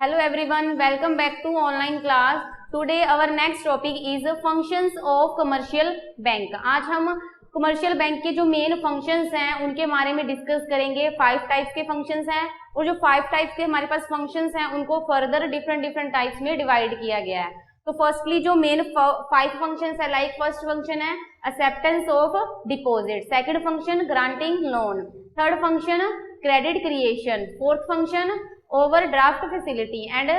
Hello everyone, welcome back to online class. Today our next topic is functions of commercial bank. आज हम commercial bank के जो main functions हैं उनके बारे में डिस्कस करेंगे। 5 टाइप्स के फंक्शंस हैं और जो 5 टाइप्स के हमारे पास फंक्शंस हैं उनको फर्दर डिफरेंट टाइप्स में डिवाइड किया गया है। तो फर्स्टली जो मेन 5 फंक्शंस है, लाइक फर्स्ट फंक्शन है acceptance of deposit, second function granting loan, third function credit creation, fourth function overdraft facility and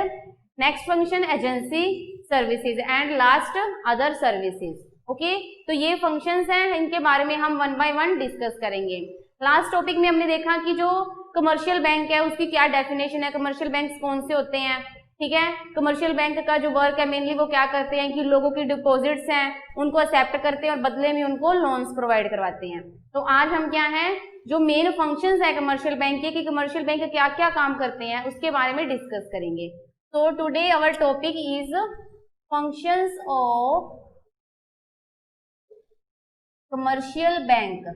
next function agency services and last other services. Okay, तो ये functions हैं, इनके बारे में हम 1 bye 1 discuss करेंगे। Last topic में हमने देखा कि जो कमर्शियल बैंक है उसकी क्या डेफिनेशन है, कमर्शियल बैंक कौन से होते हैं। ठीक है, कमर्शियल बैंक का जो वर्क है मेनली वो क्या करते हैं कि लोगों की डिपॉजिट्स हैं उनको एक्सेप्ट करते हैं और बदले में उनको लोन्स प्रोवाइड करवाते हैं। तो आज हम क्या है जो मेन फंक्शंस है कमर्शियल बैंक के कि कमर्शियल बैंक क्या क्या काम करते हैं उसके बारे में डिस्कस करेंगे। तो today our topic is functions of commercial bank.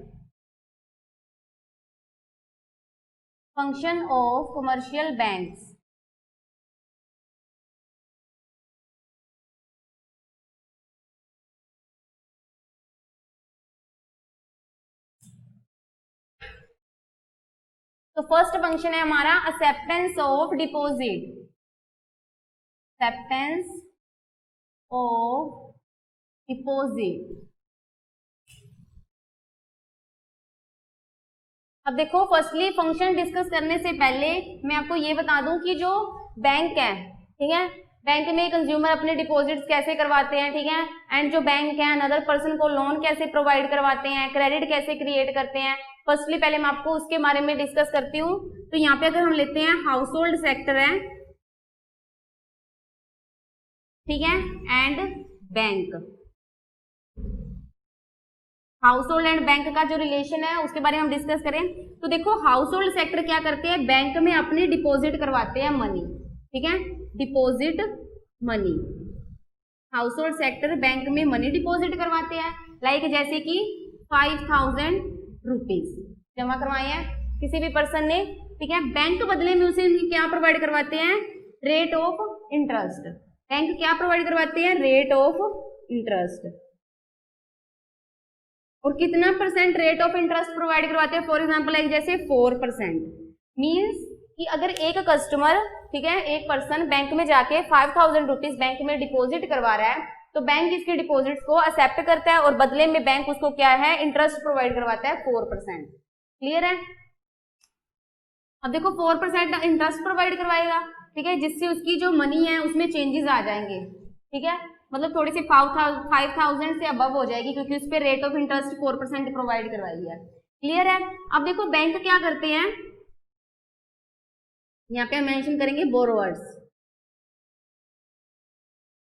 Function of commercial banks. तो फर्स्ट फंक्शन है हमारा acceptance of deposit, acceptance of deposit. अब देखो फर्स्टली फंक्शन डिस्कस करने से पहले मैं आपको ये बता दूं कि जो बैंक है, ठीक है, बैंक में कंज्यूमर अपने डिपॉजिट्स कैसे करवाते हैं, ठीक है, एंड जो बैंक है अनदर पर्सन को लोन कैसे प्रोवाइड करवाते हैं, क्रेडिट कैसे क्रिएट करते हैं। फर्स्टली पहले मैं आपको उसके बारे में डिस्कस करती हूँ। तो यहाँ पे अगर हम लेते हैं हाउस होल्ड सेक्टर है, ठीक है, and bank, house hold and bank का जो रिलेशन है उसके बारे में हम डिस्कस करें। तो देखो हाउस होल्ड सेक्टर क्या करते हैं, बैंक में अपनी डिपॉजिट करवाते हैं मनी, ठीक है, deposit money. House hold sector bank में मनी डिपॉजिट करवाते हैं, लाइक जैसे कि 5000 रुपीज जमा करवाए हैं किसी भी पर्सन ने, ठीक है, बैंक बदले में उसे क्या प्रोवाइड करवाते हैं, रेट ऑफ इंटरेस्ट। बैंक क्या प्रोवाइड करवाते हैं, रेट ऑफ इंटरेस्ट। और कितना percent rate of interest provide करवाते हैं, फॉर एग्जाम्पल लाइक जैसे 4%। मीन्स कि अगर एक कस्टमर, ठीक है, एक पर्सन बैंक में जाके 5000 रुपीज बैंक में डिपॉजिट करवा रहा है तो बैंक इसके डिपॉजिट्स को एक्सेप्ट करता है और बदले में बैंक उसको क्या है इंटरेस्ट प्रोवाइड करवाता है 4%। क्लियर है। अब देखो 4% इंटरेस्ट प्रोवाइड करवाएगा, ठीक है, जिससे उसकी जो मनी है उसमें चेंजेस आ जाएंगे, ठीक है, मतलब थोड़ी सी 5000 से अबव हो जाएगी क्योंकि उस पर रेट ऑफ इंटरेस्ट 4% प्रोवाइड करवाई है। क्लियर है। अब देखो बैंक क्या करते हैं, यहाँ पे हम मेंशन करेंगे बोरोवर्स।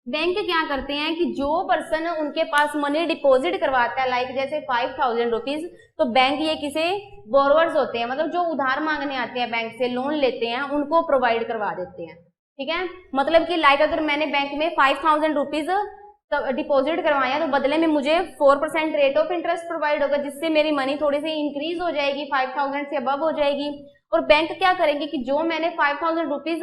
बैंक क्या करते हैं कि जो पर्सन उनके पास मनी डिपॉजिट करवाता है, लाइक जैसे 5000 रुपीज, तो बैंक ये किसे बोरोवर्स होते हैं, मतलब जो उधार मांगने आते हैं बैंक से, लोन लेते हैं, उनको प्रोवाइड करवा देते हैं। ठीक है, मतलब कि लाइक अगर मैंने बैंक में 5000 रुपीज डिपॉजिट करवाया तो बदले में मुझे 4% रेट ऑफ इंटरेस्ट प्रोवाइड होगा, जिससे मेरी मनी थोड़ी सी इंक्रीज हो जाएगी, 5000 से अबव हो जाएगी। और बैंक क्या करेंगे कि जो मैंने 5000 रुपीज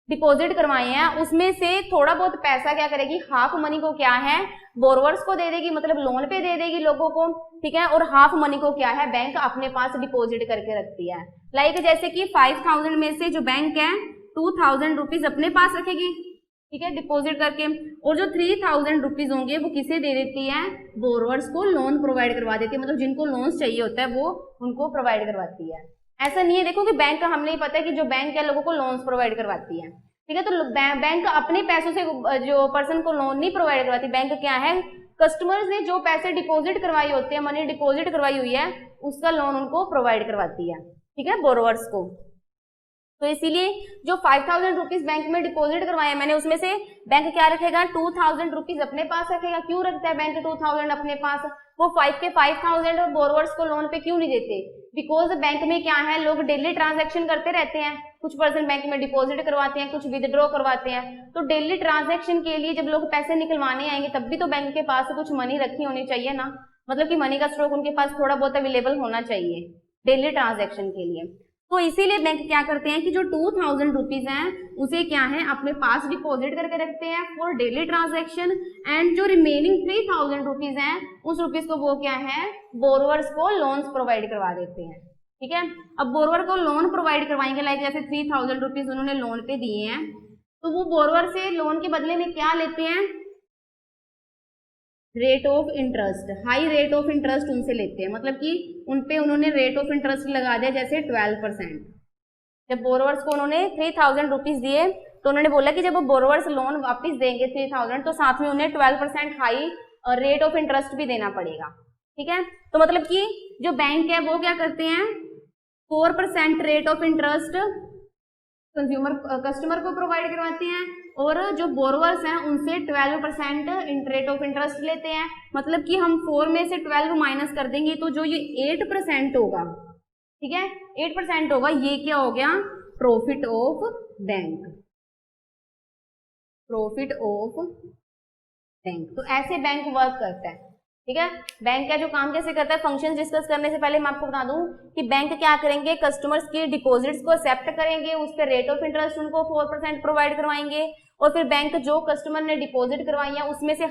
डिपॉजिट करवाए हैं उसमें से थोड़ा बहुत पैसा क्या करेगी, हाफ मनी को क्या है बोरोवर्स को दे देगी, मतलब लोन पे दे देगी लोगों को, ठीक है, और हाफ मनी को क्या है बैंक अपने पास डिपॉजिट करके रखती है। लाइक जैसे कि 5000 में से जो बैंक है 2000 रुपीज अपने पास रखेगी, ठीक है, डिपॉजिट करके, और जो 3000 रुपीज होंगे वो किसे दे देती है, बोरोवर्स को लोन प्रोवाइड करवा देती है, मतलब जिनको लोन चाहिए होता है वो उनको प्रोवाइड करवाती है। ऐसा नहीं है देखो कि बैंक का, हमने पता है कि जो बैंक है लोगों को लोन्स प्रोवाइड करवाती है, ठीक है, तो बैंक अपने पैसों से जो पर्सन को लोन नहीं प्रोवाइड करवाती, बैंक क्या है कस्टमर्स ने जो पैसे डिपॉजिट करवाई होते हैं, मनी डिपॉजिट करवाई हुई है, उसका लोन उनको प्रोवाइड करवाती है, ठीक है, बोरोवर्स को। तो इसीलिए जो 5000 रुपीज बैंक में डिपॉजिट करवाए मैंने उसमें से बैंक क्या रखेगा, 2000 रुपीज अपने पास रखेगा। क्यों रखता है बैंक 2000 अपने पास, वो 5000 बोरोवर्स को लोन पे क्यों नहीं देते, बिकॉज बैंक में क्या है लोग डेली ट्रांजैक्शन करते रहते हैं, कुछ पर्सन बैंक में डिपॉजिट करवाते हैं, कुछ विदड्रॉ करवाते हैं, तो डेली ट्रांजैक्शन के लिए जब लोग पैसे निकलवाने आएंगे तब भी तो बैंक के पास कुछ मनी रखी होनी चाहिए ना, मतलब कि मनी का स्टॉक उनके पास थोड़ा बहुत अवेलेबल होना चाहिए डेली ट्रांजैक्शन के लिए। तो इसीलिए बैंक क्या करते हैं कि जो 2000 रुपीज हैं उसे क्या है अपने पास डिपॉजिट करके रखते हैं फॉर डेली ट्रांजैक्शन, एंड जो रिमेनिंग 3000 रुपीज हैं उस रुपीज को वो क्या है बोरोवर्स को लोन्स प्रोवाइड करवा देते हैं। ठीक है, अब बोरोवर को लोन प्रोवाइड करवाएंगे, लाइक जैसे 3000 रुपीज उन्होंने लोन पे दिए हैं, तो वो बोरोवर से लोन के बदले में क्या लेते हैं, rate of interest, high rate of interest उनसे लेते हैं, मतलब कि उनपे उन्होंने रेट ऑफ इंटरेस्ट लगा दिया जैसे 12%। जब बोरोवर्स को उन्होंने 3000 रुपीज दिए तो उन्होंने बोला कि जब वो बोरोवर्स लोन वापस देंगे 3000 तो साथ में उन्हें 12% हाई रेट ऑफ इंटरेस्ट भी देना पड़ेगा। ठीक है, तो मतलब कि जो बैंक है वो क्या करते हैं 4% रेट ऑफ इंटरेस्ट कस्टमर को प्रोवाइड करवाते हैं, और जो बोरोवर्स हैं उनसे 12% रेट ऑफ इंटरेस्ट लेते हैं। मतलब कि हम 4 में से 12 माइनस कर देंगे तो जो ये 8% होगा, ठीक है 8% होगा, ये क्या हो गया profit of bank, profit of bank. तो ऐसे बैंक वर्क करता है। ठीक है, बैंक का जो काम कैसे करता है, फंक्शन डिस्कस करने से पहले मैं आपको बता दूं कि बैंक क्या करेंगे, कस्टमर्स की डिपॉजिट्स को एक्सेप्ट करेंगे, उस पर रेट ऑफ इंटरेस्ट उनको 4% प्रोवाइड करवाएंगे, और फिर बैंक जो कस्टमर ने डिपॉजिट करवाई है उसमें से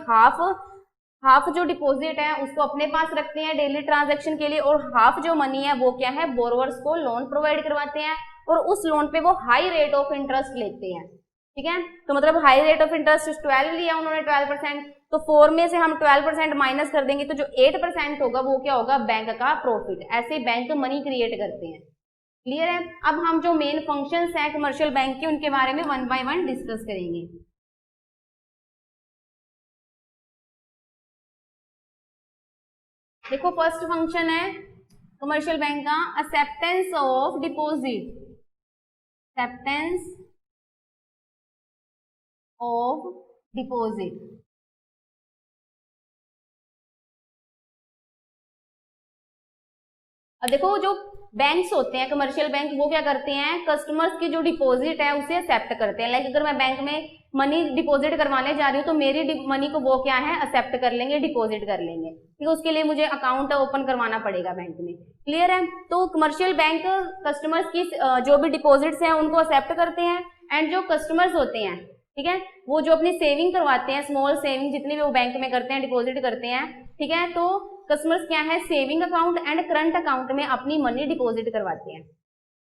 हाफ जो डिपॉजिट है उसको अपने पास रखते हैं डेली ट्रांजैक्शन के लिए, और हाफ जो मनी है वो क्या है बोरोवर्स को लोन प्रोवाइड करवाते हैं, और उस लोन पे वो हाई रेट ऑफ इंटरेस्ट लेते हैं। ठीक है, तो मतलब हाई रेट ऑफ इंटरेस्ट 12 लिया उन्होंने 12%, तो 4 में से हम 12% माइनस कर देंगे तो जो 8% होगा वो क्या होगा बैंक का प्रॉफिट। ऐसे बैंक मनी क्रिएट करते हैं। क्लियर है, अब हम जो मेन फंक्शंस हैं कमर्शियल बैंक के उनके बारे में 1 बाय 1 डिस्कस करेंगे। देखो फर्स्ट फंक्शन है कमर्शियल बैंक का acceptance of deposit, acceptance of deposit. अब देखो जो बैंक्स होते हैं कमर्शियल बैंक वो क्या करते हैं कस्टमर्स की जो डिपॉजिट है उसे एक्सेप्ट करते हैं। लाइक अगर मैं बैंक में मनी डिपॉजिट करवाने जा रही हूँ तो मेरी मनी को वो क्या है एक्सेप्ट कर लेंगे, डिपॉजिट कर लेंगे। ठीक है, उसके लिए मुझे अकाउंट ओपन करवाना पड़ेगा बैंक में। क्लियर है, तो कमर्शियल बैंक कस्टमर्स की जो भी डिपॉजिट्स हैं उनको एक्सेप्ट करते हैं, एंड जो कस्टमर्स होते हैं ठीक है वो जो अपनी सेविंग करवाते हैं, स्मॉल सेविंग जितनी भी वो बैंक में करते हैं, डिपॉजिट करते हैं। ठीक है, तो कस्टमर्स क्या है saving account and current account में अपनी मनी डिपॉजिट करवाते हैं।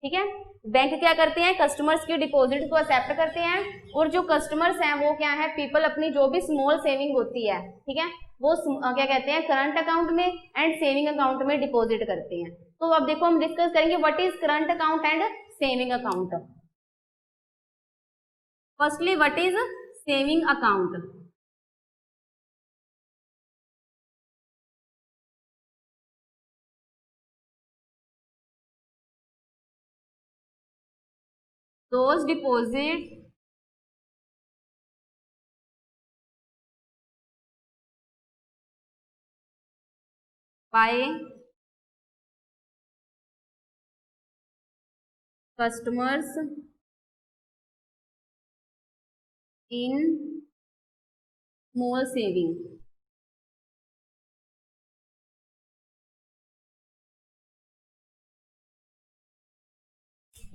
ठीक है, बैंक क्या करते हैं कस्टमर्स की डिपॉजिट को एक्सेप्ट करते हैं, और जो कस्टमर्स हैं वो क्या है पीपल अपनी जो भी स्मॉल सेविंग होती है ठीक है वो क्या कहते हैं करंट अकाउंट में एंड सेविंग अकाउंट में डिपॉजिट करते हैं। तो अब देखो हम डिस्कस करेंगे what is current account and saving account. Firstly what is saving account. those deposit by customers in small saving।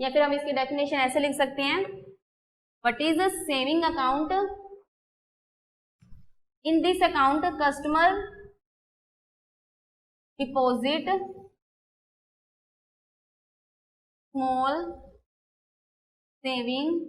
या फिर हम इसकी डेफिनेशन ऐसे लिख सकते हैं what is a saving account, in this account customer deposit small saving.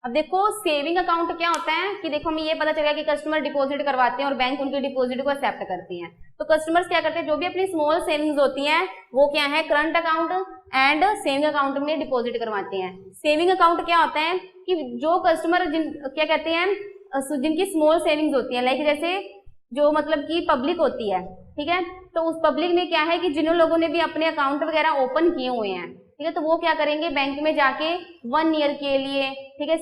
अब देखो सेविंग अकाउंट क्या होता है कि देखो हमें ये पता चलेगा कि कस्टमर डिपॉजिट करवाते हैं और बैंक उनकी डिपॉजिट को एक्सेप्ट करती हैं। तो कस्टमर्स क्या करते हैं जो भी अपनी स्मॉल सेविंग्स होती हैं वो क्या है current account and saving account में डिपॉजिट करवाते हैं। सेविंग अकाउंट क्या होता है कि जो कस्टमर क्या कहते हैं जिनकी स्मॉल सेविंग्स होती है, लाइक जैसे जो मतलब कि पब्लिक होती है ठीक है, तो उस पब्लिक में क्या है कि जिन लोगों ने भी अपने अकाउंट वगैरह ओपन किए हुए हैं ठीक है, तो वो क्या करेंगे बैंक में जाके 1 ईयर के लिए ठीक है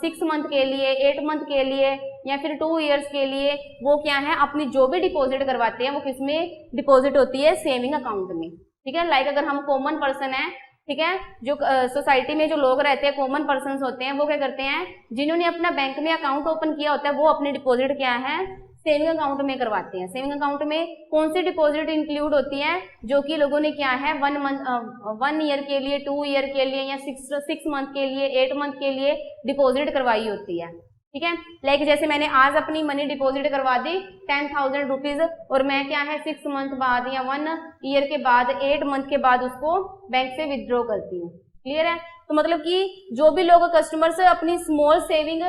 6 मंथ के लिए 8 मंथ के लिए या फिर 2 इयर्स के लिए वो क्या है अपनी जो भी डिपॉजिट करवाते हैं वो किसमें डिपॉजिट होती है सेविंग अकाउंट में। ठीक है, लाइक अगर हम कॉमन पर्सन है ठीक है जो सोसाइटी में जो लोग रहते हैं कॉमन पर्सन होते हैं वो क्या करते हैं जिन्होंने अपना बैंक में अकाउंट ओपन किया होता है वो अपनी डिपॉजिट क्या है सेविंग अकाउंट में करवाते हैं। सेविंग अकाउंट में कौन सी डिपॉजिट इंक्लूड होती है, जो कि लोगों ने क्या है 1 ईयर के लिए, 2 ईयर के लिए या 6 मंथ के लिए, 8 मंथ के लिए डिपॉजिट करवाई होती है। ठीक है, लाइक जैसे मैंने आज अपनी मनी डिपॉजिट करवा दी 10,000 रुपीज, और मैं क्या है 6 मंथ बाद या 1 ईयर के बाद, 8 मंथ के बाद उसको बैंक से विथड्रॉ करती हूँ। क्लियर है? तो मतलब कि जो भी लोग कस्टमर्स अपनी स्मॉल सेविंग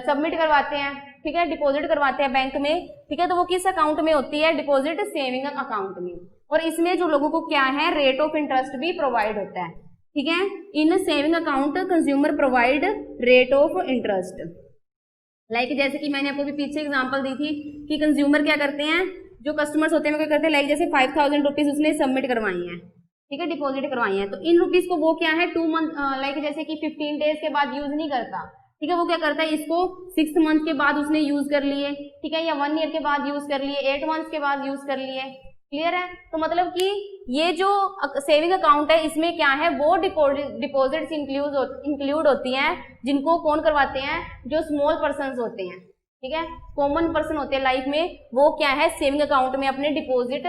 सबमिट करवाते हैं, ठीक है, डिपॉजिट करवाते हैं बैंक में, ठीक है, तो वो किस अकाउंट में होती है, डिपॉजिट सेविंग अकाउंट में। और इसमें जो लोगों को क्या है रेट ऑफ इंटरेस्ट भी प्रोवाइड होता है। ठीक है, इन saving account consumer provide rate of interest. Like जैसे कि मैंने आपको भी पीछे एग्जांपल दी थी कि कंज्यूमर क्या करते हैं, जो कस्टमर्स होते हैं वो क्या करते हैं, लाइक जैसे 5,000 रुपीज उसने सबमिट करवाई हैं, ठीक है, डिपॉजिट करवाई है, तो इन रुपीज को वो क्या है 2 मंथ, लाइक जैसे कि 15 डेज के बाद यूज नहीं करता, ठीक है, वो क्या करता है इसको 6 मंथ के बाद उसने यूज कर लिए, ठीक है, या 1 ईयर के बाद यूज कर लिए, 8 मंथ के बाद यूज कर लिए। क्लियर है? तो मतलब कि ये जो सेविंग अकाउंट है इसमें क्या है वो डिपॉजिट्स इंक्लूड होती हैं, जिनको कौन करवाते हैं, जो स्मॉल पर्सन्स होते हैं, ठीक है, कॉमन पर्सन होते हैं लाइफ में, वो क्या है सेविंग अकाउंट में अपने डिपॉजिट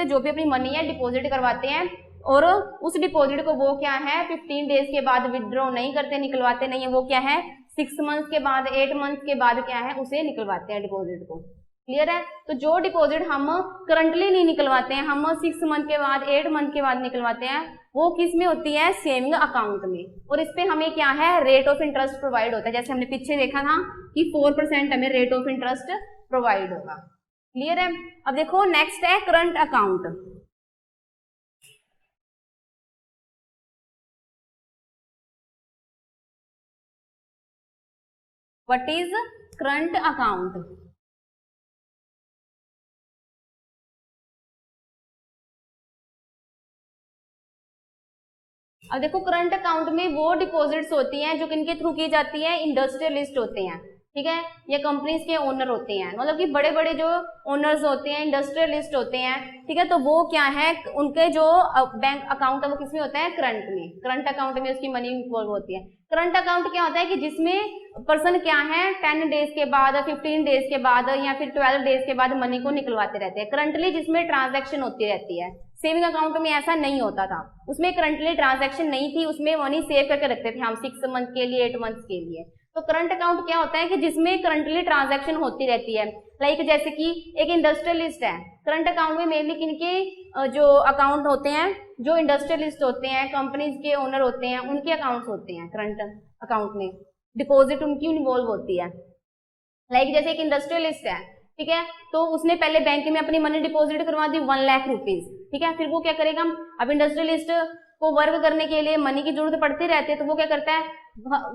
जो भी अपनी मनी है डिपॉजिट करवाते हैं, और उस डिपॉजिट को वो क्या है 15 डेज के बाद विथड्रॉ नहीं करते, निकलवाते नहीं है, वो क्या है 6 मंथ के बाद, 8 मंथ के बाद क्या है उसे निकलवाते हैं डिपॉजिट को। क्लियर है? तो जो डिपॉजिट हम करंटली नहीं निकलवाते हैं, हम 6 मंथ के बाद, 8 मंथ के बाद निकलवाते हैं, वो किस में होती है, सेविंग अकाउंट में, और इस पे हमें क्या है रेट ऑफ इंटरेस्ट प्रोवाइड होता है। जैसे हमने पीछे देखा था कि 4% हमें रेट ऑफ इंटरेस्ट प्रोवाइड होगा। क्लियर है? अब देखो नेक्स्ट है current account. What is current account? अब देखो करंट अकाउंट में वो डिपॉजिट्स होती हैं जो किनके थ्रू की जाती है, इंडस्ट्रियलिस्ट होते हैं, ठीक है, या कंपनीज के ओनर होते हैं, मतलब कि बड़े बड़े जो ओनर्स होते हैं, इंडस्ट्रियलिस्ट होते हैं, ठीक है, तो वो क्या है उनके जो बैंक अकाउंट है वो किसमें होता है, करंट में। करंट अकाउंट में उसकी मनी इन्वॉल्व होती है। करंट अकाउंट क्या होता है कि जिसमें पर्सन क्या है 10 डेज के बाद, 15 डेज के बाद या फिर 12 डेज के बाद मनी को निकलवाते रहते हैं, करंटली जिसमें ट्रांजेक्शन होती रहती है। सेविंग अकाउंट में ऐसा नहीं होता था, उसमें करंटली ट्रांजैक्शन नहीं थी, उसमें मनी सेव करके रखते थे हम 6 मंथ के लिए, 8 मंथ के लिए। तो करंट अकाउंट क्या होता है कि जिसमें करंटली ट्रांजैक्शन होती रहती है, लाइक जैसे कि एक इंडस्ट्रियलिस्ट है, करंट अकाउंट में मेनली किनके जो अकाउंट होते हैं, जो इंडस्ट्रियलिस्ट होते हैं, कंपनीज के ओनर होते हैं, उनके अकाउंट्स होते हैं करंट अकाउंट में, डिपॉजिट उनकी इन्वॉल्व होती है। लाइक जैसे एक इंडस्ट्रियलिस्ट है, ठीक है, तो उसने पहले बैंक में अपनी मनी डिपॉजिट करवा दी 1 लाख रुपीज, ठीक है, फिर वो क्या करेगा, अब इंडस्ट्रियलिस्ट को वर्क करने के लिए मनी की जरूरत पड़ती रहती है, तो वो क्या करता है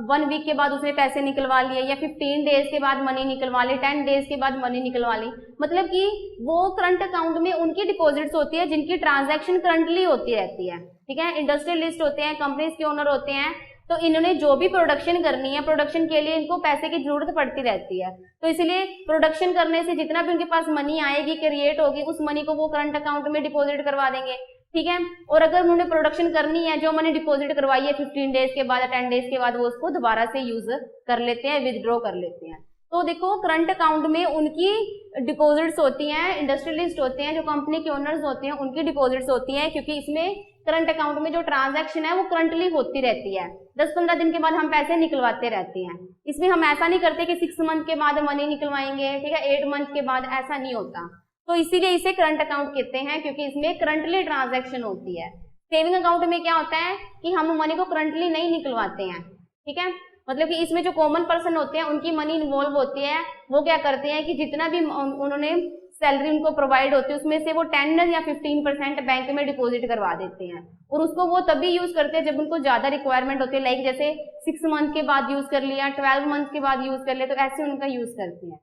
1 वीक के बाद उसने पैसे निकलवा लिए, या 15 डेज के बाद मनी निकलवा ली, 10 डेज के बाद मनी निकलवा ली, मतलब कि वो करंट अकाउंट में उनकी डिपॉजिट्स होती है जिनकी ट्रांजैक्शन करंटली होती रहती है, ठीक है, इंडस्ट्रियलिस्ट होते हैं, कंपनीज के ओनर होते हैं, तो इन्होंने जो भी प्रोडक्शन करनी है, प्रोडक्शन के लिए इनको पैसे की जरूरत पड़ती रहती है, तो इसलिए प्रोडक्शन करने से जितना भी उनके पास मनी आएगी, क्रिएट होगी, उस मनी को वो करंट अकाउंट में डिपॉजिट करवा देंगे, ठीक है, और अगर उन्होंने प्रोडक्शन करनी है, जो मनी डिपॉजिट करवाई है 15 डेज के बाद, 10 डेज के बाद, वो उसको दोबारा से यूज कर लेते हैं, विदड्रॉ कर लेते हैं। तो देखो करंट अकाउंट में उनकी डिपॉजिट्स होती हैं, इंडस्ट्रियलिस्ट होते हैं, जो कंपनी के ओनर्स होते हैं, उनकी डिपॉजिट्स होती हैं, क्योंकि इसमें करंट अकाउंट में जो ट्रांजैक्शन है वो करंटली होती रहती है, 10-15 दिन के बाद हम पैसे निकलवाते रहते हैं। इसमें हम ऐसा नहीं करते कि 6 मंथ के बाद मनी निकलवाएंगे, ठीक है, 8 मंथ के बाद, ऐसा नहीं होता, तो इसीलिए इसे करंट अकाउंट कहते हैं, क्योंकि इसमें करंटली ट्रांजैक्शन होती है। सेविंग अकाउंट में क्या होता है कि हम मनी को करंटली नहीं निकलवाते हैं, ठीक है, मतलब कि इसमें जो कॉमन पर्सन होते हैं उनकी मनी इन्वॉल्व होती है, वो क्या करते हैं कि जितना भी उन्होंने सैलरी उनको प्रोवाइड होती है उसमें से वो 10 या 15% बैंक में डिपॉजिट करवा देते हैं, और उसको वो तभी यूज करते हैं जब उनको ज्यादा रिक्वायरमेंट होती है, लाइक जैसे 6 मंथ के बाद यूज कर लिया, 12 मंथ के बाद यूज कर लिया, तो ऐसे उनका यूज करते हैं।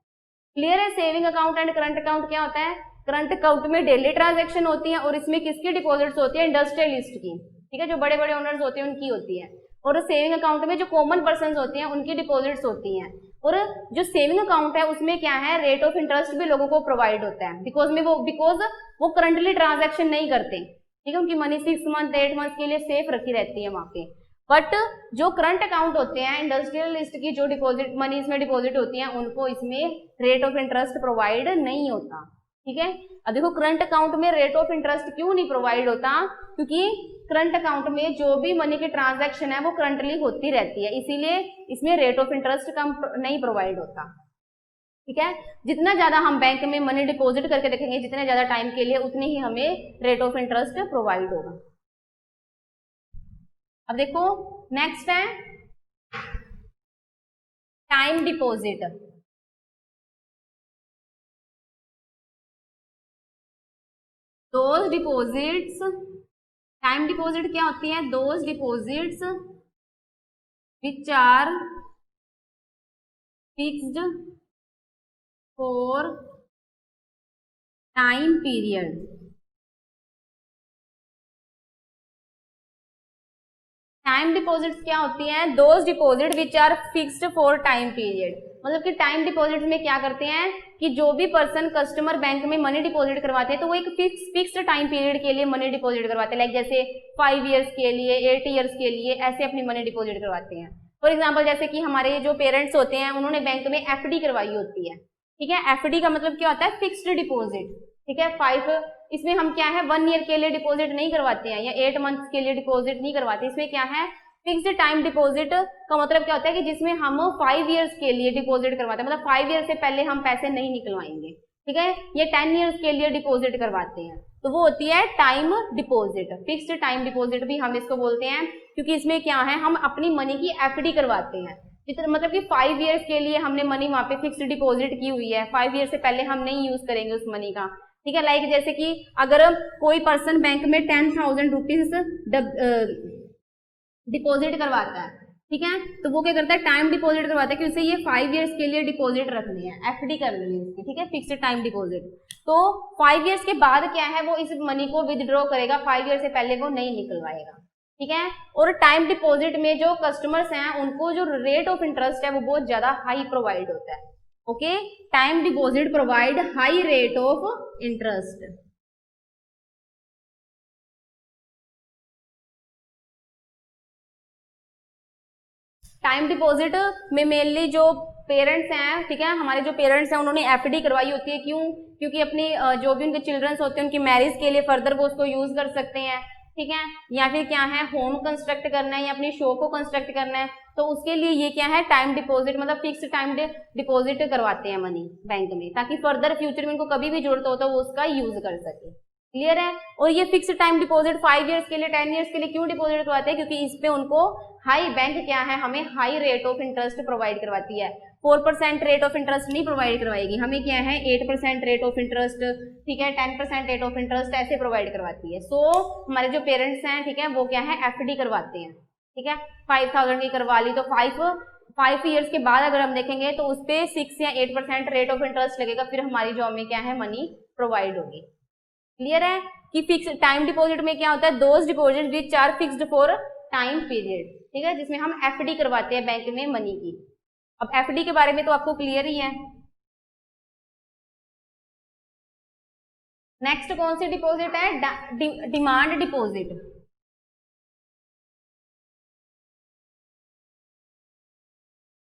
क्लियर है? Saving account and current account क्या होता है, करंट अकाउंट में डेली ट्रांजैक्शन होती है, और इसमें किसकी डिपॉजिट्स होती है, इंडस्ट्रियलिस्ट की, ठीक है, जो बड़े बड़े ओनर्स होते हैं उनकी होती है, और सेविंग अकाउंट में जो कॉमन पर्सन होते हैं उनकी डिपॉजिट्स होती हैं। और जो सेविंग अकाउंट है उसमें क्या है रेट ऑफ इंटरेस्ट भी लोगों को प्रोवाइड होता है, बिकॉज वो करंटली ट्रांजैक्शन नहीं करते, ठीक है, उनकी मनी 6 मंथ 8 मंथ के लिए सेफ रखी रहती है वहां पे। बट जो करंट अकाउंट होते हैं इंडस्ट्रियलिस्ट की जो डिपॉजिट मनी इसमें डिपॉजिट होती है उनको इसमें रेट ऑफ इंटरेस्ट प्रोवाइड नहीं होता। ठीक है, अब देखो करंट अकाउंट में रेट ऑफ इंटरेस्ट क्यों नहीं प्रोवाइड होता, क्योंकि करंट अकाउंट में जो भी मनी की ट्रांजैक्शन है वो करंटली होती रहती है, इसीलिए इसमें रेट ऑफ इंटरेस्ट कम नहीं प्रोवाइड होता। ठीक है, जितना ज्यादा हम बैंक में मनी डिपॉजिट करके देखेंगे जितने ज्यादा टाइम के लिए उतनी ही हमें रेट ऑफ इंटरेस्ट प्रोवाइड होगा। अब देखो नेक्स्ट है time deposit. Those deposits, time deposit क्या होती है, those deposits which are fixed for time period. Time deposits क्या होती हैं, those deposit which are fixed for time period, मतलब कि टाइम डिपॉजिट में क्या करते हैं कि जो भी पर्सन कस्टमर बैंक में मनी डिपॉजिट करवाते हैं तो वो एक फिक्स्ड टाइम पीरियड के लिए मनी डिपॉजिट करवाते हैं, लाइक जैसे 5 ईयर्स के लिए, 8 ईयर्स के लिए, ऐसे अपनी मनी डिपॉजिट करवाते हैं। फॉर एग्जाम्पल जैसे कि हमारे जो पेरेंट्स होते हैं उन्होंने बैंक में एफडी करवाई होती है। ठीक है, एफडी का मतलब क्या होता है, फिक्स्ड डिपॉजिट। ठीक है, 5 इसमें हम क्या है 1 ईयर के लिए डिपॉजिट नहीं करवाते हैं या 8 मंथ्स के लिए डिपॉजिट नहीं करवाते, इसमें क्या है फिक्स्ड टाइम डिपॉजिट का मतलब क्या होता है कि जिसमें हम 5 ईयर्स के लिए डिपॉजिट करवाते हैं, मतलब 5 ईयर से पहले हम पैसे नहीं निकलवाएंगे। ठीक है, ये 10 ईयर्स के लिए डिपॉजिट करवाते हैं तो वो होती है time deposit, fixed time deposit भी हम इसको बोलते हैं, क्योंकि इसमें क्या है हम अपनी मनी की एफडी करवाते हैं, जितना मतलब कि 5 ईयर्स के लिए हमने मनी वहां पे फिक्स्ड डिपॉजिट की हुई है, 5 ईयर से पहले हम नहीं यूज करेंगे उस मनी का। ठीक है, लाइक जैसे कि अगर कोई पर्सन बैंक में 10,000 रुपीज डिपॉजिट करवाता है, ठीक है, तो वो क्या करता है टाइम डिपॉजिट करवाता है कि उसे ये 5 ईयर्स के लिए डिपॉजिट रखनी है, एफडी करनी है उसकी। ठीक है, फिक्स्ड टाइम डिपॉजिट। तो 5 ईयर्स के बाद क्या है वो इस मनी को विदड्रॉ करेगा, 5 ईयर से पहले वो नहीं निकलवाएगा। ठीक है, और टाइम डिपॉजिट में जो कस्टमर्स हैं उनको जो रेट ऑफ इंटरेस्ट है वो बहुत ज्यादा हाई प्रोवाइड होता है। Okay, time deposit provide high rate of interest. Time deposit में मेनली जो पेरेंट्स हैं, ठीक है, हमारे जो पेरेंट्स हैं उन्होंने एफडी करवाई होती है, क्यों, क्योंकि अपनी जो भी उनके चिल्ड्रंस होते हैं उनकी मैरिज के लिए फर्दर वो उसको यूज कर सकते हैं। ठीक है, या फिर क्या है होम कंस्ट्रक्ट करना है या अपनी शॉप को कंस्ट्रक्ट करना है, तो उसके लिए ये क्या है टाइम डिपॉजिट मतलब फिक्स टाइम डिपॉजिट करवाते हैं मनी बैंक में, ताकि फर्दर फ्यूचर में उनको कभी भी जरूरत हो तो वो उसका यूज कर सके। क्लियर है, और ये फिक्स टाइम डिपॉजिट 5 ईयर्स के लिए 10 ईयर्स के लिए क्यों डिपॉजिट करवाते हैं, क्योंकि इस पे उनको हाई बैंक क्या है हमें high rate of interest provide करवाती है। 4% रेट ऑफ इंटरेस्ट नहीं प्रोवाइड करवाएगी, हमें क्या है 8% रेट ऑफ इंटरेस्ट, ठीक है, 10% रेट ऑफ इंटरेस्ट ऐसे प्रोवाइड करवाती है। सो हमारे जो पेरेंट्स हैं, ठीक है, वो क्या है एफडी करवाते हैं। ठीक है, 5,000 की करवा ली तो 5 ईयर्स के बाद अगर हम देखेंगे तो उस पर 6 या 8% रेट ऑफ इंटरेस्ट लगेगा, फिर हमारी जॉब में क्या है मनी प्रोवाइड होगी। क्लियर है कि फिक्स टाइम डिपॉजिट में क्या होता है those deposit which are fixed for time period. ठीक है, जिसमें हम एफडी करवाते हैं बैंक में मनी की। अब एफडी के बारे में तो आपको क्लियर ही है। नेक्स्ट कौन सी डिपॉजिट है, डिमांड डिपॉजिट।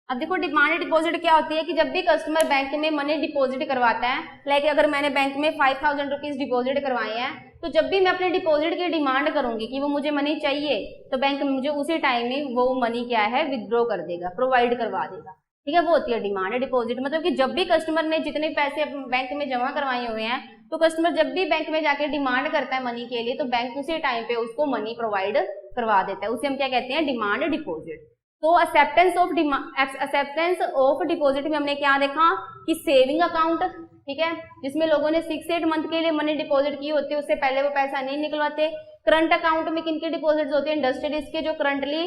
अब देखो डिमांड डिपॉजिट क्या होती है कि जब भी कस्टमर बैंक में मनी डिपॉजिट करवाता है, लाइक अगर मैंने बैंक में 5,000 रुपीज डिपॉजिट करवाए हैं, तो जब भी मैं अपने डिपॉजिट की डिमांड करूंगी कि वो मुझे मनी चाहिए, तो बैंक मुझे उसी टाइम में वो मनी क्या है विदड्रॉ कर देगा, प्रोवाइड करवा देगा। ठीक है, वो होती है डिमांड डिपॉजिट, मतलब कि जब भी कस्टमर ने जितने पैसे बैंक में जमा करवाए हुए हैं, तो कस्टमर जब भी बैंक में जाके डिमांड करता है मनी के लिए, तो बैंक उसी टाइम पे उसको मनी प्रोवाइड करवा देता है, उसे हम क्या कहते हैं डिमांड डिपॉजिट। तो एक्सेप्टेंस ऑफ डिपॉजिट में हमने क्या देखा कि सेविंग अकाउंट, ठीक है, जिसमें लोगों ने 6-8 मंथ के लिए मनी डिपॉजिट की होती है, उससे पहले वो पैसा नहीं निकलवाते। करंट अकाउंट में किन के डिपॉजिट्स होते हैं, इंडस्ट्रियलिस्ट के, जो करंटली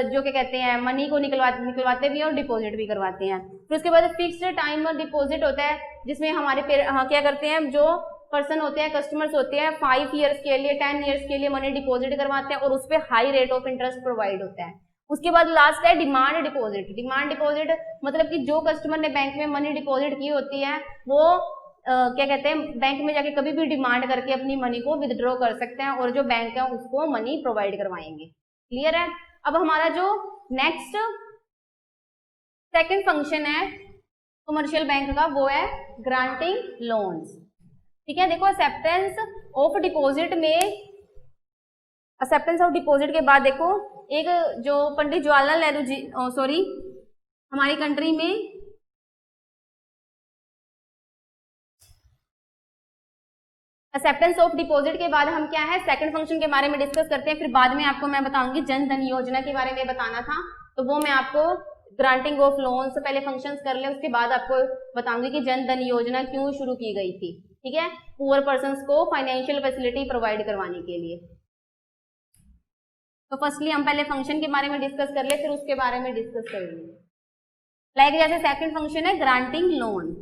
जो क्या कहते हैं मनी को निकलवाते भी हैं और डिपॉजिट भी करवाते हैं। फिर उसके बाद फिक्स्ड टाइम डिपॉजिट होता है, जिसमें हमारे क्या करते हैं जो पर्सन होते हैं कस्टमर्स होते हैं 5 ईयर्स के लिए 10 ईयर्स के लिए मनी डिपॉजिट करवाते हैं और उस पर high rate of interest provide होता है। उसके बाद लास्ट है डिमांड डिपॉजिट। डिमांड डिपॉजिट मतलब कि जो कस्टमर ने बैंक में मनी डिपॉजिट की होती है वो क्या कहते हैं बैंक में जाके कभी भी डिमांड करके अपनी मनी को विदड्रॉ कर सकते हैं और जो बैंक है उसको मनी प्रोवाइड करवाएंगे। क्लियर है। अब हमारा जो नेक्स्ट सेकंड फंक्शन है कमर्शियल बैंक का वो है ग्रांटिंग लोन्स। ठीक है, देखो एक्सेप्टेंस ऑफ डिपॉजिट में, एक्सेप्टेंस ऑफ डिपॉजिट के बाद देखो एक जो पंडित जवाहरलाल नेहरू जी, सॉरी, हमारी कंट्री में एक्सेप्टेंस ऑफ डिपॉजिट के बाद हम क्या है सेकंड फंक्शन के बारे में डिस्कस करते हैं, फिर बाद में आपको मैं बताऊंगी जन धन योजना के बारे में बताना था, तो वो मैं आपको ग्रांटिंग ऑफ लोन से पहले फंक्शंस कर ले, उसके बाद आपको बताऊंगी कि जन धन योजना क्यों शुरू की गई थी। ठीक है, पुअर पर्संस को फाइनेंशियल फैसिलिटी प्रोवाइड करवाने के लिए। तो फर्स्टली हम पहले फंक्शन के बारे में डिस्कस कर ले, फिर उसके बारे में डिस्कस करेंगे। लाइक जैसे सेकंड फंक्शन है ग्रांटिंग लोन।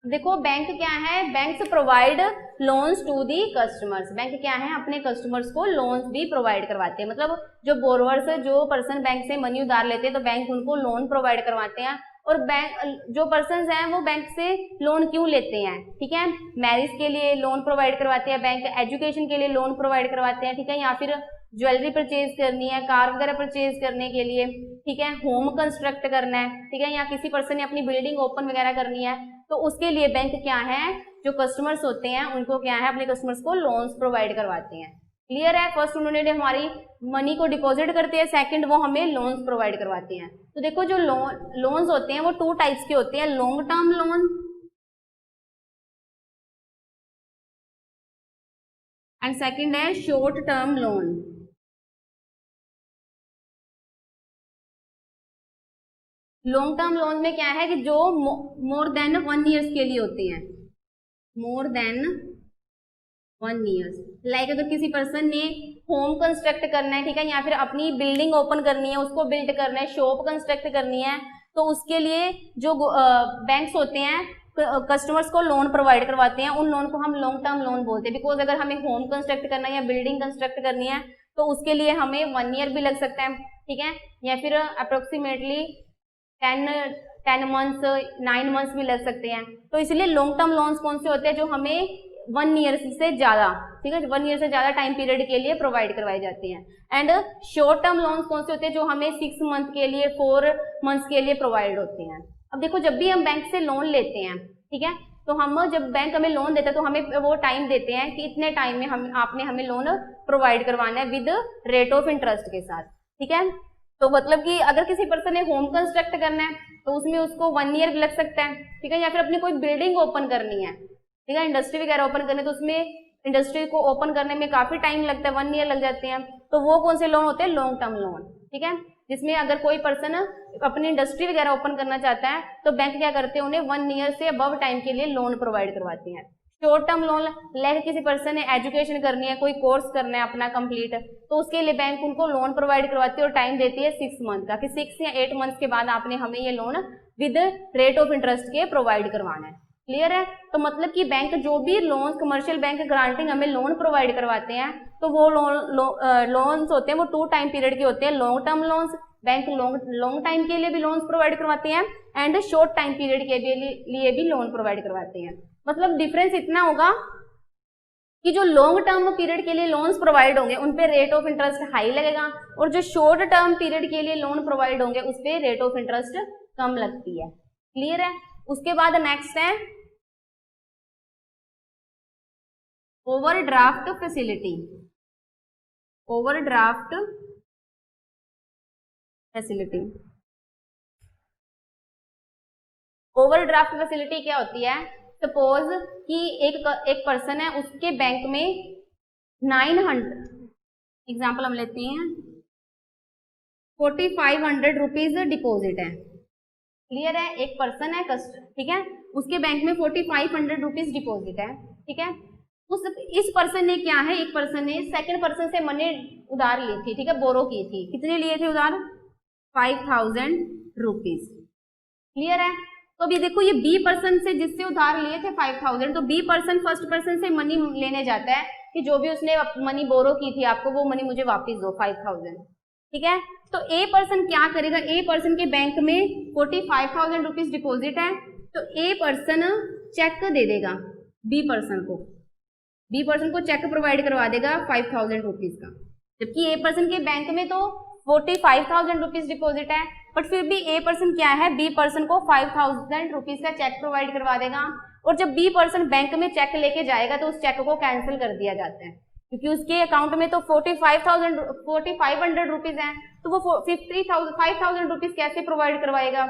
देखो बैंक क्या है, banks provide loans to the customers. Bank क्या है, अपने कस्टमर्स को लोन्स भी प्रोवाइड करवाते हैं। मतलब जो बोरोवर्स, जो पर्सन बैंक से मनी उधार लेते हैं तो बैंक उनको लोन प्रोवाइड करवाते हैं। और बैंक जो पर्सन हैं वो बैंक से लोन क्यों लेते हैं, ठीक है, मैरिज के लिए लोन प्रोवाइड करवाते हैं बैंक, एजुकेशन के लिए लोन प्रोवाइड करवाते हैं, ठीक है, या फिर ज्वेलरी परचेज करनी है, कार वगैरह परचेज करने के लिए, ठीक है, होम कंस्ट्रक्ट करना है, ठीक है, या किसी पर्सन ने अपनी बिल्डिंग ओपन वगैरह करनी है, तो उसके लिए बैंक क्या है, जो कस्टमर्स होते हैं उनको क्या है, अपने कस्टमर्स को लोन्स प्रोवाइड करवाते हैं। क्लियर है, फर्स्ट उन्होंने हमारी मनी को डिपॉजिट करते हैं, सेकंड वो हमें लोन्स प्रोवाइड करवाते हैं। तो देखो जो लोन्स होते हैं वो टू टाइप्स के होते हैं, long term loan and second है short term loan. Long term loan में क्या है कि जो मोर देन 1 ईयर्स के लिए होते हैं, मोर देन 1 ईयर्स। लाइक अगर किसी पर्सन ने होम कंस्ट्रक्ट करना है, ठीक है, या फिर अपनी बिल्डिंग ओपन करनी है, उसको बिल्ड करना है, शॉप कंस्ट्रक्ट करनी है, तो उसके लिए जो बैंक्स होते हैं कस्टमर्स को लोन प्रोवाइड करवाते हैं, उन लोन को हम लॉन्ग टर्म लोन बोलते हैं। बिकॉज अगर हमें होम कंस्ट्रक्ट करना है या बिल्डिंग कंस्ट्रक्ट करनी है तो उसके लिए हमें 1 ईयर भी लग सकता है, ठीक है, या फिर अप्रोक्सीमेटली 10 मंथ्स 9 मंथ्स भी लग सकते हैं। तो इसलिए लॉन्ग टर्म लोन्स कौन से होते हैं, जो हमें 1 ईयर से ज्यादा, ठीक है, 1 ईयर से ज्यादा टाइम पीरियड के लिए प्रोवाइड करवाए जाते हैं। एंड शॉर्ट टर्म लोन्स कौन से होते हैं, जो हमें 6 मंथ के लिए 4 मंथ्स के लिए प्रोवाइड होते हैं। अब देखो जब भी हम बैंक से लोन लेते हैं, ठीक है, तो हम जब बैंक हमें लोन देता है तो हमें वो टाइम देते हैं कि इतने टाइम में आपने हमें लोन प्रोवाइड करवाना है विद रेट ऑफ इंटरेस्ट के साथ, ठीक है। तो मतलब कि अगर किसी पर्सन ने होम कंस्ट्रक्ट करना है तो उसमें उसको 1 ईयर भी लग सकता है, ठीक है, या फिर अपनी कोई बिल्डिंग ओपन करनी है, ठीक है, इंडस्ट्री वगैरह ओपन करनी है, तो उसमें इंडस्ट्री को ओपन करने में काफी टाइम लगता है, 1 ईयर लग जाते हैं। तो वो कौन से लोन होते हैं, लॉन्ग टर्म लोन, ठीक है, जिसमें अगर कोई पर्सन अपनी इंडस्ट्री वगैरह ओपन करना चाहता है तो बैंक क्या करते हैं, उन्हें 1 ईयर से अबव टाइम के लिए लोन प्रोवाइड करवाते हैं। शॉर्ट टर्म लोन लाइक किसी पर्सन ने एजुकेशन करनी है, कोई कोर्स करना है अपना कंप्लीट, तो उसके लिए बैंक उनको लोन प्रोवाइड करवाती है और टाइम देती है 6 मंथ का, कि 6 या 8 मंथ्स के बाद आपने हमें ये loan with rate of interest के प्रोवाइड करवाना है। क्लियर है, तो मतलब कि बैंक जो भी लोन, कमर्शियल बैंक ग्रांटिंग हमें लोन प्रोवाइड करवाते हैं तो वो लोन्स होते हैं वो 2 टाइम पीरियड के होते हैं। Long term loans, bank long time के लिए भी लोन्स प्रोवाइड करवाते हैं एंड शॉर्ट टाइम पीरियड के लिए भी लोन प्रोवाइड करवाते हैं। मतलब डिफरेंस इतना होगा कि जो लॉन्ग टर्म पीरियड के लिए लोन्स प्रोवाइड होंगे उन पे रेट ऑफ इंटरेस्ट हाई लगेगा और जो शॉर्ट टर्म पीरियड के लिए लोन प्रोवाइड होंगे उस पे रेट ऑफ इंटरेस्ट कम लगती है। क्लियर है, उसके बाद नेक्स्ट है overdraft facility. Overdraft facility, overdraft facility क्या होती है, सपोज कि एक पर्सन है, उसके बैंक में 900 एग्जाम्पल हम लेते हैं 4500 रुपीज डिपॉजिट है। क्लियर है, एक पर्सन है ठीक है, उसके बैंक में 4500 रुपीज डिपॉजिट है, ठीक है, इस पर्सन ने क्या है, एक पर्सन ने सेकंड पर्सन से मनी उधार ली थी, ठीक है, बोरो की थी, कितने लिए थे उधार, 5000 रुपीज। क्लियर है, तो अभी देखो ये बी पर्सन से जिससे उधार लिए थे 5000, तो बी पर्सन फर्स्ट पर्सन से मनी लेने जाता है कि जो भी उसने मनी बोरो की थी आपको वो मनी मुझे वापस दो 5000, ठीक है। तो ए पर्सन क्या करेगा, ए पर्सन के बैंक में 45,000 रुपीज डिपॉजिट है, तो ए पर्सन चेक दे देगा बी पर्सन को चेक प्रोवाइड करवा देगा 5,000 रुपीज का, जबकि ए पर्सन के बैंक में तो 45,000 रुपीज डिपॉजिट है, बट फिर भी ए पर्सन क्या है, बी पर्सन को 5,000 रुपीज का चेक प्रोवाइड करवा देगा। और जब बी पर्सन बैंक में चेक लेके जाएगा तो उस चेक को कैंसिल कर दिया जाता है, क्योंकि उसके अकाउंट में तो 4,500 रुपीज है, तो वो 5,000 रुपीज कैसे प्रोवाइड करवाएगा।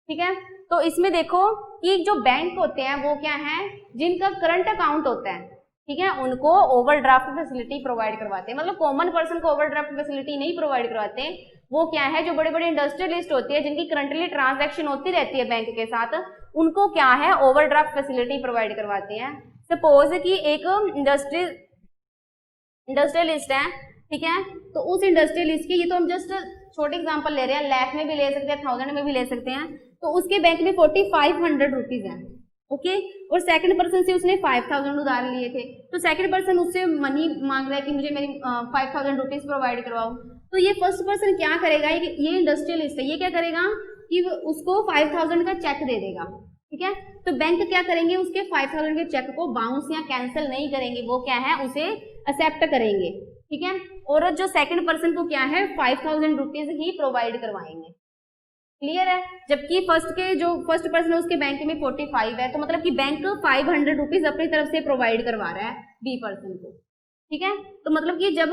ठीक है, तो इसमें देखो कि जो बैंक होते हैं वो क्या है, जिनका करंट अकाउंट होता है, ठीक है, उनको ओवरड्राफ्ट फैसिलिटी प्रोवाइड करवाते हैं। मतलब कॉमन पर्सन को ओवरड्राफ्ट फैसिलिटी नहीं प्रोवाइड करवाते, वो क्या है, जो बड़े बड़े इंडस्ट्रियलिस्ट होती है, जिनकी करंटली ट्रांजैक्शन होती रहती है बैंक के साथ, उनको क्या है, ओवरड्राफ्ट फैसिलिटी प्रोवाइड करवाते हैं। सपोज कि एक इंडस्ट्रियलिस्ट है, ठीक है, तो उस इंडस्ट्रियलिस्ट की, ये तो हम जस्ट छोटे एग्जांपल ले रहे हैं, लाख में भी ले सकते हैं, 1000 में भी ले सकते हैं, तो उसके बैंक में 4,500 रुपीज है, ओके, और सेकंड पर्सन से उसने 5,000 उधार लिए थे, तो सेकंड पर्सन उससे मनी मांग रहा है कि मुझे मेरी 5,000 रुपीज प्रोवाइड करवाओ। तो ये फर्स्ट पर्सन क्या करेगा, ये इंडस्ट्रियलिस्ट है, ये क्या करेगा कि उसको 5,000 का चेक दे देगा। ठीक है, तो बैंक क्या करेंगे, उसके 5,000 के चेक को बाउंस या कैंसिल नहीं करेंगे, वो क्या है, उसे एक्सेप्ट करेंगे। ठीक है, और जो सेकंड पर्सन को क्या है, 5,000 रुपीज ही प्रोवाइड करवाएंगे। क्लियर है, जबकि फर्स्ट पर्सन उसके बैंक में 45 है, तो मतलब कि बैंक 500 रुपीज अपनी तरफ से प्रोवाइड करवा रहा है बी पर्सन को। ठीक है, तो मतलब कि जब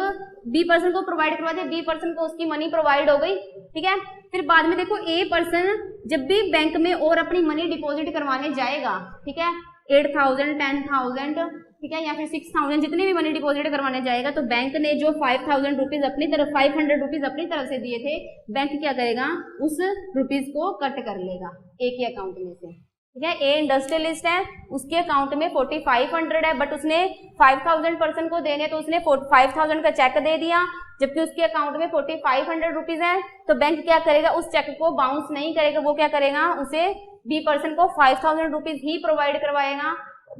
बी पर्सन को प्रोवाइड करवा दिया, बी पर्सन को उसकी मनी प्रोवाइड हो गई। ठीक है, फिर बाद में देखो ए पर्सन जब भी बैंक में और अपनी मनी डिपॉजिट करवाने जाएगा, ठीक है, 8,000, 10,000, ठीक है, या फिर 6,000, जितनी भी मनी डिपॉजिट करवाने जाएगा, तो बैंक ने जो 5,000 रुपीज अपनी तरफ, 500 रुपीज अपनी तरफ से दिए थे, बैंक क्या करेगा, उस रुपीज को कट कर लेगा एक ही अकाउंट में से। ठीक है, ए इंडस्ट्रियलिस्ट है, उसके अकाउंट में 4,500 है, बट उसने 5,000 पर्सन को देने, तो उसने 5,000 का चेक दे दिया, जबकि उसके अकाउंट में 4,500 रुपीज है, तो बैंक क्या करेगा, उस चेक को बाउंस नहीं करेगा, वो क्या करेगा, उसे बी पर्सन को 5,000 रुपीज ही प्रोवाइड करवाएगा।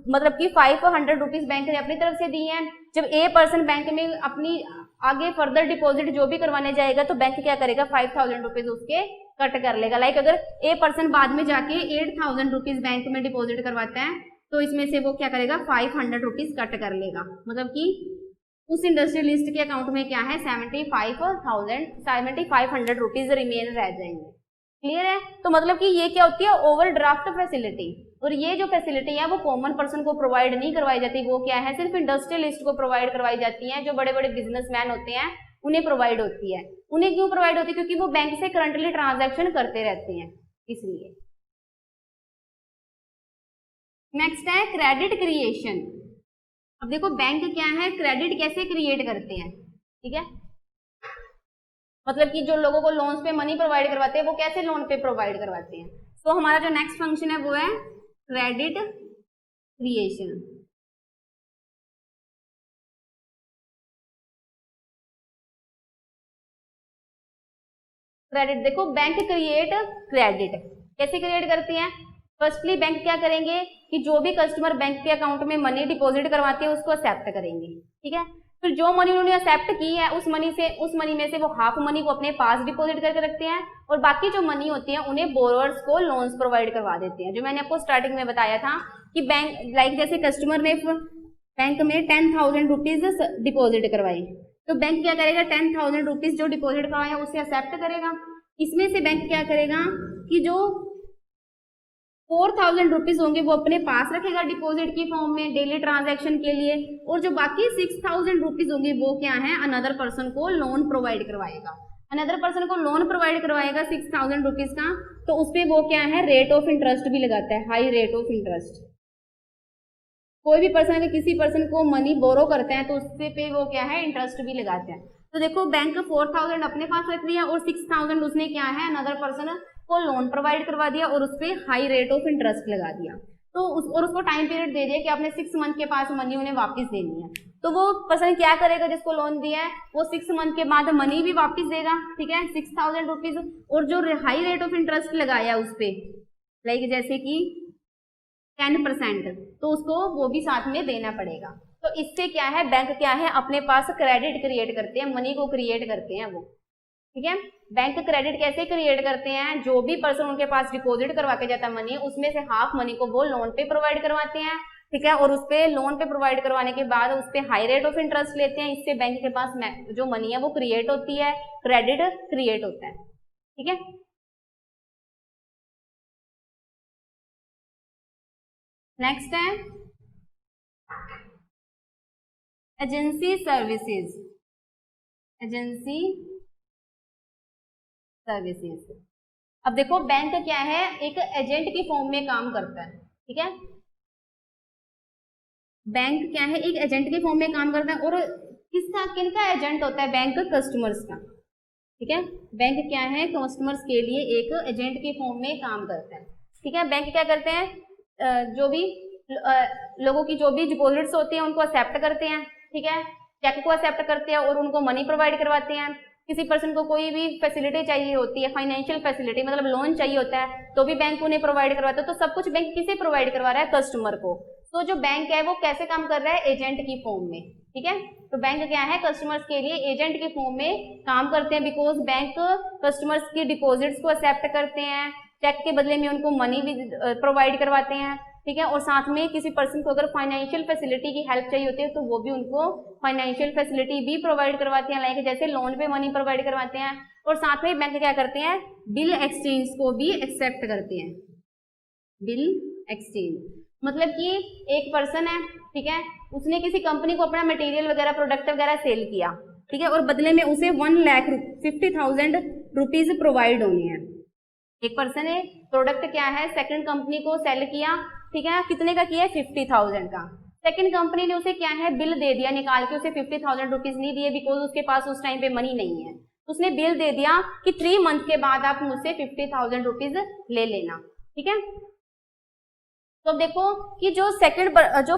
मतलब कि 500 रुपीज बैंक ने अपनी तरफ से दी है। जब ए पर्सन बैंक में अपनी आगे फर्दर डिपॉजिट जो भी करवाने जाएगा, तो बैंक क्या करेगा, 5,000 रुपीज उसके कट कर लेगा। लाइक अगर ए पर्सन बाद में जाके 8,000 रुपीज बैंक में डिपॉजिट करवाता है, तो इसमें से वो क्या करेगा, 500 रुपीज कट कर लेगा। मतलब कि उस इंडस्ट्रियलिस्ट के अकाउंट में क्या है, 7,500 रुपीज रिमेन रह जाएंगे। क्लियर है, तो मतलब कि ये क्या होती है, ओवरड्राफ्ट फैसिलिटी। और ये जो फैसिलिटी है वो कॉमन पर्सन को प्रोवाइड नहीं करवाई जाती, वो क्या है, सिर्फ इंडस्ट्रियलिस्ट को प्रोवाइड करवाई जाती है, जो बड़े बड़े बिजनेसमैन होते हैं उन्हें प्रोवाइड होती है। उन्हें क्यों प्रोवाइड होती है, क्योंकि वो बैंक से करंटली ट्रांजैक्शन करते रहते हैं, इसलिए। नेक्स्ट है क्रेडिट क्रिएशन। अब देखो बैंक क्या है, क्रेडिट कैसे क्रिएट करते हैं। ठीक है, मतलब कि जो लोगों को लोन्स पे मनी प्रोवाइड करवाते हैं, वो कैसे लोन पे प्रोवाइड करवाते हैं। तो हमारा जो नेक्स्ट फंक्शन है वो है क्रेडिट क्रिएशन। क्रेडिट, देखो बैंक क्रिएट क्रेडिट कैसे क्रिएट करते हैं। फर्स्टली बैंक क्या करेंगे कि जो भी कस्टमर बैंक के अकाउंट में मनी डिपॉजिट करवाते हैं उसको एक्सेप्ट करेंगे। ठीक है, फिर जो मनी उन्होंने एक्सेप्ट की है, उस मनी में से वो हाफ मनी को अपने पास डिपॉजिट करके रखते हैं, और बाकी जो मनी होती है उन्हें बोरोवर्स को लोन्स प्रोवाइड करवा देते हैं। जो मैंने आपको स्टार्टिंग में बताया था कि बैंक, लाइक जैसे कस्टमर ने बैंक में 10,000 रुपीज डिपॉजिट करवाई, तो बैंक क्या करेगा, 10,000 रुपीज जो डिपॉजिट करवाया उसे एक्सेप्ट करेगा। इसमें से बैंक क्या करेगा कि जो 4,000 रुपीज होंगे वो अपने पास रखेगा डिपॉजिट की फॉर्म में डेली ट्रांजैक्शन के लिए, और जो बाकी 6,000 रुपीज होंगे वो क्या है, अनदर पर्सन को लोन प्रोवाइड करवाएगा। अनदर पर्सन को लोन प्रोवाइड करवाएगा 6,000 रुपीज का, तो उसपे वो क्या है, रेट ऑफ इंटरेस्ट भी लगाता है, हाई रेट ऑफ इंटरेस्ट। कोई भी पर्सन अगर किसी पर्सन को मनी बोरो करते हैं तो उससे पे वो क्या है, इंटरेस्ट भी लगाते हैं। तो देखो बैंक 4,000 अपने पास रख लिया और 6,000 उसने क्या है, अनदर पर्सन को लोन प्रोवाइड करवा दिया और उस पर हाई रेट ऑफ इंटरेस्ट लगा दिया। तो उसको टाइम पीरियड दे दिया कि आपने 6 मंथ के पास मनी उन्हें वापस देनी है। तो वो पर्सन क्या करेगा, जिसको लोन दिया है वो 6 मंथ के बाद मनी भी वापस देगा। ठीक है, 6,000 रुपीज, और जो हाई रेट ऑफ इंटरेस्ट लगाया उस पर, लाइक जैसे कि 10%, तो उसको वो भी साथ में देना पड़ेगा। तो इससे क्या है, बैंक क्या है, अपने पास क्रेडिट क्रिएट करते हैं, मनी को क्रिएट करते हैं वो। ठीक है, बैंक क्रेडिट कैसे क्रिएट करते हैं, जो भी पर्सन उनके पास डिपॉजिट करवा के जाता है मनी, उसमें से हाफ मनी को वो लोन पे प्रोवाइड करवाते हैं, ठीक है, और उस पे लोन पे प्रोवाइड करवाने के बाद उस पे हाई रेट ऑफ इंटरेस्ट लेते हैं। इससे बैंक के पास जो मनी है वो क्रिएट होती है, क्रेडिट क्रिएट होता है। ठीक है, नेक्स्ट है एजेंसी सर्विसेज। एजेंसी सर्विसेज, अब देखो बैंक क्या है, एक एजेंट के फॉर्म में काम करता है। ठीक है, बैंक क्या है, एक एजेंट के फॉर्म में काम करता है। और किसका, किनका एजेंट होता है बैंक? कस्टमर्स का। ठीक है, बैंक क्या है, कस्टमर्स के लिए एक एजेंट के फॉर्म में काम करता है। ठीक है, बैंक क्या करते हैं, जो भी लोगों की जो भी डिपॉजिट्स होती हैं उनको एक्सेप्ट करते हैं। ठीक है, चेक को एक्सेप्ट करते हैं और उनको मनी प्रोवाइड करवाते हैं। किसी पर्सन को कोई भी फैसिलिटी चाहिए होती है, फाइनेंशियल फैसिलिटी मतलब लोन चाहिए होता है, तो भी बैंक उन्हें प्रोवाइड करवाता है। तो सब कुछ बैंक किसे प्रोवाइड करवा रहा है? कस्टमर को। तो जो बैंक है वो कैसे काम कर रहा है? एजेंट की फॉर्म में। ठीक है, तो बैंक क्या है, कस्टमर्स के लिए एजेंट के फॉर्म में काम करते हैं। बिकॉज बैंक कस्टमर्स की डिपॉजिट्स को एक्सेप्ट करते हैं, चेक के बदले में उनको मनी भी प्रोवाइड करवाते हैं। ठीक है, और साथ में किसी पर्सन को अगर फाइनेंशियल फैसिलिटी की हेल्प चाहिए होती है तो वो भी उनको फाइनेंशियल फैसिलिटी भी प्रोवाइड करवाते हैं, लाइक जैसे लोन पे मनी प्रोवाइड करवाते हैं। और साथ में बैंक क्या करते हैं, बिल एक्सचेंज को भी एक्सेप्ट करते हैं। बिल एक्सचेंज मतलब कि एक पर्सन है, ठीक है, उसने किसी कंपनी को अपना मटेरियल वगैरह, प्रोडक्ट वगैरह सेल किया। ठीक है, और बदले में उसे 1,50,000 रुपीज प्रोवाइड होने हैं। एक पर्सन है, प्रोडक्ट क्या है, सेकंड कंपनी को सेल किया। ठीक है, कितने का किया है? 50,000 का। सेकंड कंपनी ने उसे क्या है, बिल दे दिया निकाल के, उसे 50,000 रुपीज नहीं दिए बिकॉज उसके पास उस टाइम पे मनी नहीं है। उसने बिल दे दिया कि 3 मंथ के बाद आप मुझसे 50,000 रुपीज ले लेना। ठीक है, तो देखो कि जो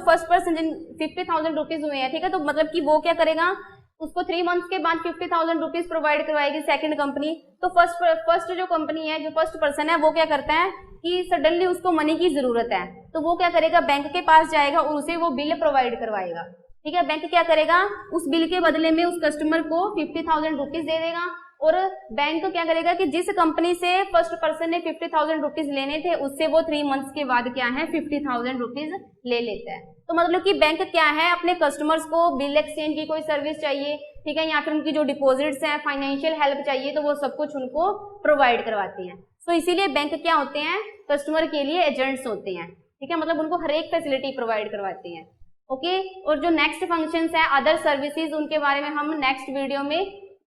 फर्स्ट पर्सन जिन 50,000 रुपीज हुए हैं, ठीक है, तो मतलब कि वो क्या करेगा, उसको 3 मंथ्स के बाद 50,000 रुपीज प्रोवाइड करवाएगी सेकंड कंपनी। तो फर्स्ट जो कंपनी है, जो फर्स्ट पर्सन है, वो क्या करता है कि सडनली उसको मनी की जरूरत है, तो वो क्या करेगा, बैंक के पास जाएगा और उसे वो बिल प्रोवाइड करवाएगा। ठीक है, बैंक क्या करेगा, उस बिल के बदले में उस कस्टमर को 50,000 रुपीज दे देगा। और बैंक क्या करेगा कि जिस कंपनी से फर्स्ट पर्सन ने 50,000 रुपीज लेने थे, उससे वो 3 मंथ्स के बाद क्या है, 50,000 रुपीज ले लेता है। तो मतलब कि बैंक क्या है, अपने कस्टमर्स को बिल एक्सचेंज की कोई सर्विस चाहिए, ठीक है, या फिर उनकी जो डिपॉजिट्स हैं, फाइनेंशियल हेल्प चाहिए, तो वो सब कुछ उनको प्रोवाइड करवाते हैं। तो इसीलिए बैंक क्या होते हैं, कस्टमर के लिए एजेंट्स होते हैं। ठीक है, मतलब उनको हर एक फैसिलिटी प्रोवाइड करवाते हैं। ओके, और जो नेक्स्ट फंक्शंस है, अदर सर्विसेज, उनके बारे में हम नेक्स्ट वीडियो में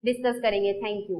डिस्कस करेंगे। Thank you.